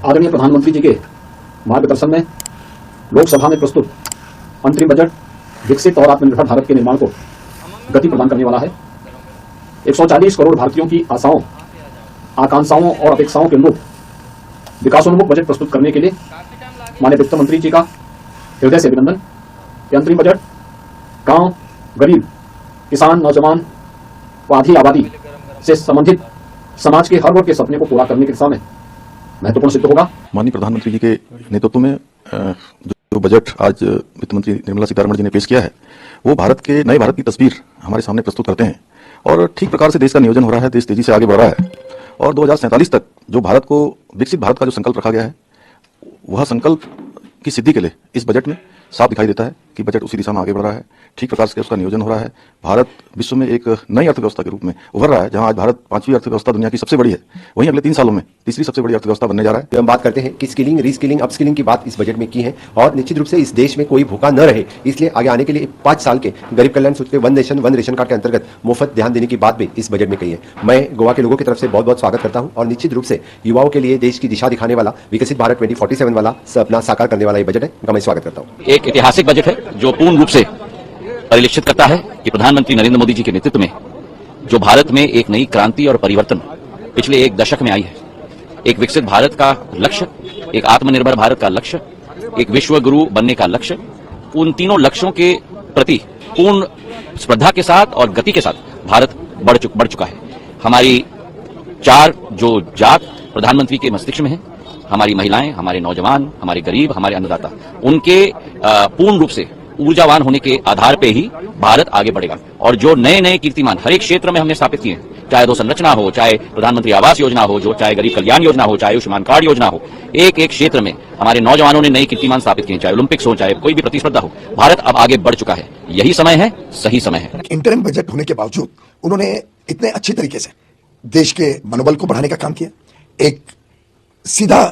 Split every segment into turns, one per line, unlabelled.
आदरणीय प्रधानमंत्री जी के मार्गदर्शन में लोकसभा में प्रस्तुत अंतरिम बजट विकसित और आत्मनिर्भर भारत के निर्माण को गति प्रदान करने वाला है। 140 करोड़ भारतीयों की आशाओं, आकांक्षाओं और अपेक्षाओं के अनुरूप विकासोन्मुख बजट प्रस्तुत करने के लिए माननीय वित्त मंत्री जी का हृदय से अभिनंदन। यह अंतरिम बजट गांव, गरीब, किसान, नौजवान व आधी आबादी से संबंधित समाज के हर वर्ग के सपने को पूरा करने की दिशा में महत्वपूर्ण सिद्ध होगा।
माननीय प्रधानमंत्री जी के नेतृत्व में जो बजट आज वित्त मंत्री निर्मला सीतारमण जी ने पेश किया है, वो नए भारत की तस्वीर हमारे सामने प्रस्तुत करते हैं और ठीक प्रकार से देश का नियोजन हो रहा है। देश तेजी से आगे बढ़ रहा है और 2047 तक जो भारत को विकसित भारत का जो संकल्प रखा गया है, वह संकल्प की सिद्धि के लिए इस बजट में साफ दिखाई देता है कि बजट उसी दिशा में आगे बढ़ रहा है। ठीक प्रकार से उसका नियोजन हो रहा है। भारत विश्व में एक नई अर्थव्यवस्था के रूप में उभर रहा है। जहां आज भारत 5वीं अर्थव्यवस्था दुनिया की सबसे बड़ी है, वहीं अगले 3 सालों में तीसरी सबसे बड़ी अर्थव्यवस्था बनने जा रहा है।
हम बात करते हैं कि स्किलिंग, रीस्किलिंग, अपस्किलिंग की बात इस बजट में की है और निश्चित रूप से इस देश में कोई भूखा न रहे, इसलिए आगे आने के लिए 5 साल के गरीब कल्याण सूत्र one nation one ration card के अंतर्गत मुफ्त ध्यान देने की बात भी इस बजट में कही है। मैं गोवा के लोगों की तरफ से बहुत बहुत स्वागत करता हूं और निश्चित रूप से युवाओं के लिए देश की दिशा दिखाने वाला, विकसित भारत 2047 वाला सपना साकार करने वाला ये बजट है। मैं स्वागत करता हूं।
एक ऐतिहासिक बजट है जो पूर्ण रूप से परिलक्षित करता है कि प्रधानमंत्री नरेंद्र मोदी जी के नेतृत्व में जो भारत में एक नई क्रांति और परिवर्तन पिछले 1 दशक में आई है, एक विकसित भारत का लक्ष्य, एक आत्मनिर्भर भारत का लक्ष्य, एक विश्व गुरु बनने का लक्ष्य, उन तीनों लक्ष्यों के प्रति पूर्ण स्पर्धा के साथ और गति के साथ भारत बढ़ चुका है। हमारी 4 जो जात प्रधानमंत्री के मस्तिष्क में है, हमारी महिलाएं, हमारे नौजवान, हमारे गरीब, हमारे अन्नदाता, उनके पूर्ण रूप से ऊर्जावान होने के आधार पे ही भारत आगे बढ़ेगा। और जो नए नए कीर्तिमान हर एक क्षेत्र में हमने स्थापित किए हैं, चाहे वो संरचना हो, चाहे प्रधानमंत्री आवास योजना हो, जो चाहे गरीब कल्याण योजना हो, चाहे आयुष्मान कार्ड योजना हो, एक एक क्षेत्र में हमारे नौजवानों ने नए कीर्तिमान स्थापित किए। चाहे ओलंपिक्स हो, चाहे कोई भी प्रतिस्पर्धा हो, भारत अब आगे बढ़ चुका है। यही समय है, सही समय है।
इंटरिम बजट होने के बावजूद उन्होंने इतने अच्छे तरीके से देश के मनोबल को बढ़ाने का काम किया, एक सीधा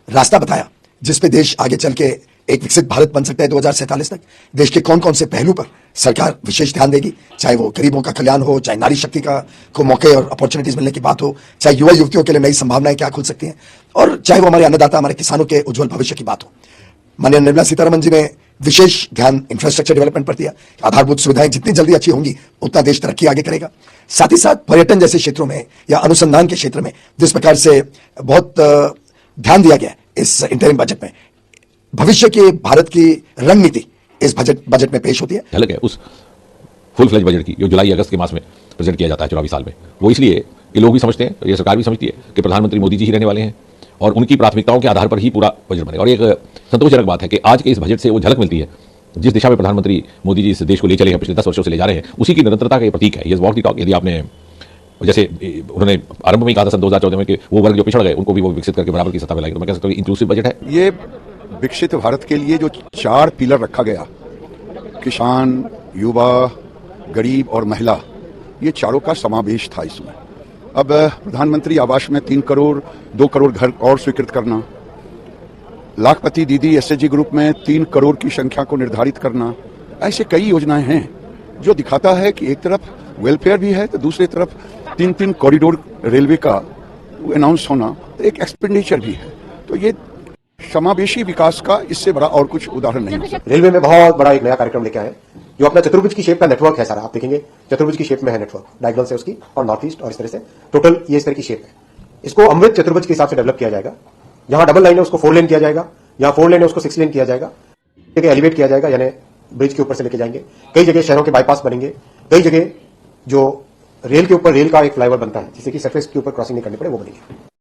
रास्ता बताया जिसपे देश आगे चल के एक विकसित भारत बन सकता है। 2047 तक देश के कौन कौन से पहलू पर सरकार विशेष ध्यान देगी, चाहे वो गरीबों का कल्याण हो, चाहे नारी शक्ति को मौके और अपॉर्चुनिटीज मिलने की बात हो, चाहे युवा युवतियों के लिए नई संभावनाएं क्या खुल सकती हैं, और चाहे वो हमारे अन्नदाता, हमारे किसानों के उज्जवल भविष्य की बात हो। माननीय निर्मला सीतारमण जी ने विशेष ध्यान इंफ्रास्ट्रक्चर डेवलपमेंट पर दिया। आधारभूत सुविधाएं जितनी जल्दी अच्छी होंगी उतना देश तरक्की आगे करेगा। साथ ही साथ पर्यटन जैसे क्षेत्रों में या अनुसंधान के क्षेत्र में जिस प्रकार से बहुत ध्यान दिया गया इस इंटरिम बजट में, भविष्य की भारत की रणनीति इस बजट में पेश होती है।
झलक है उस फुल फ्लेज बजट की जो जुलाई अगस्त के मास में प्रेजेंट किया जाता है 24 साल में। वो इसलिए कि लोग भी समझते हैं, ये सरकार भी समझती है कि प्रधानमंत्री मोदी जी ही रहने वाले हैं और उनकी प्राथमिकताओं के आधार पर ही पूरा बजट बनेगा। और एक संतोषजनक बात है कि आज के इस बजट से वो झलक मिलती है जिस दिशा में प्रधानमंत्री मोदी जी इस देश को ले चले हैं, पिछले 10 वर्षों से ले जा रहे हैं, उसी की निरंतरता का प्रतीक है ये वॉक दी टॉक। यदि आपने, जैसे उन्होंने आरंभ में ही कहा था सन 2014 में कि वो वर्ग जो पिछड़ गए उनको भी वो विकसित करके बराबर की सत्ता में लाएंगे, तो मैं कह सकता हूं इंक्लूसिव बजट है
ये। विकसित भारत के लिए जो 4 पिलर रखा गया, किसान, युवा, गरीब और महिला, ये चारों का समावेश था इसमें। अब प्रधानमंत्री आवास में 3 करोड़ 2 करोड़ घर और स्वीकृत करना, लाखपति दीदी एसएचजी ग्रुप में 3 करोड़ की संख्या को निर्धारित करना, ऐसे कई योजनाएं हैं जो दिखाता है कि एक तरफ वेलफेयर भी है तो दूसरी तरफ 3 कॉरिडोर रेलवे का अनाउंस होना एक एक्सपेंडिचर भी है। तो ये समावेशी विकास का इससे बड़ा और कुछ उदाहरण नहीं है।
रेलवे में बहुत बड़ा एक नया कार्यक्रम लेके आए जो अपना चतुर्भुज की शेप का नेटवर्क है। सारा आप देखेंगे चतुर्भुज की शेप में है नेटवर्क, डायगोनल से उसकी और नॉर्थ ईस्ट और इस तरह से टोटल ये इस तरह की शेप है। इसको अमृत चतुर्भुज के हिसाब से डेवलप किया जाएगा। जहां डबल लाइन है उसको 4 लेन किया जाएगा, जहां 4 लेन है उसको 6 लेन किया जाएगा। जगह एलिवेट किया जाएगा, यानी ब्रिज के ऊपर से लेके जाएंगे। कई जगह शहरों के बाईपास बनेंगे, कई जगह जो रेल के ऊपर रेल का एक फ्लाईओवर बनता है जिससे कि सरफेस के ऊपर क्रॉसिंग नहीं करनी पड़े, वो बनेगी।